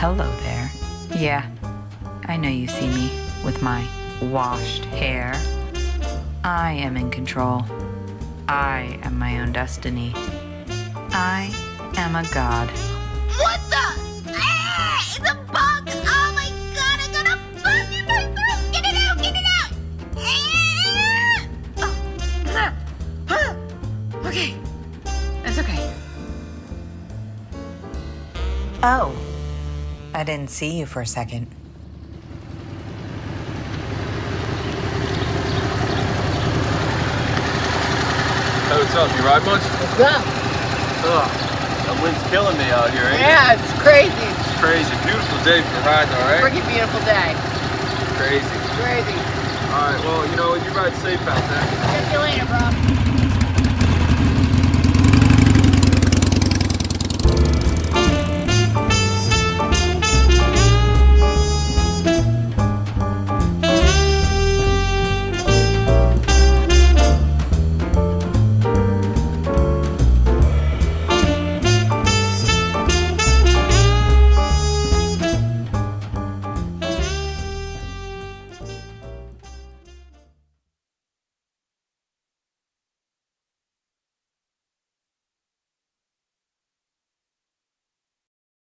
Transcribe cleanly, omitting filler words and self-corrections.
Hello there. Yeah, I know you see me with my washed hair. I am in control. I am my own destiny. I am a god. What the? Ah, it's a bug! Oh my god, I got a bug in my throat! Get it out! Get it out! Okay, that's okay. Oh, I didn't see you for a second. Hey, what's up? You ride much? What's up? Ugh, that wind's killing me out here, ain't it? Yeah, it's crazy. It's crazy. Beautiful day for riding, all right? Pretty beautiful day. Crazy. Crazy. All right, well, you ride safe out there. See you later, bro.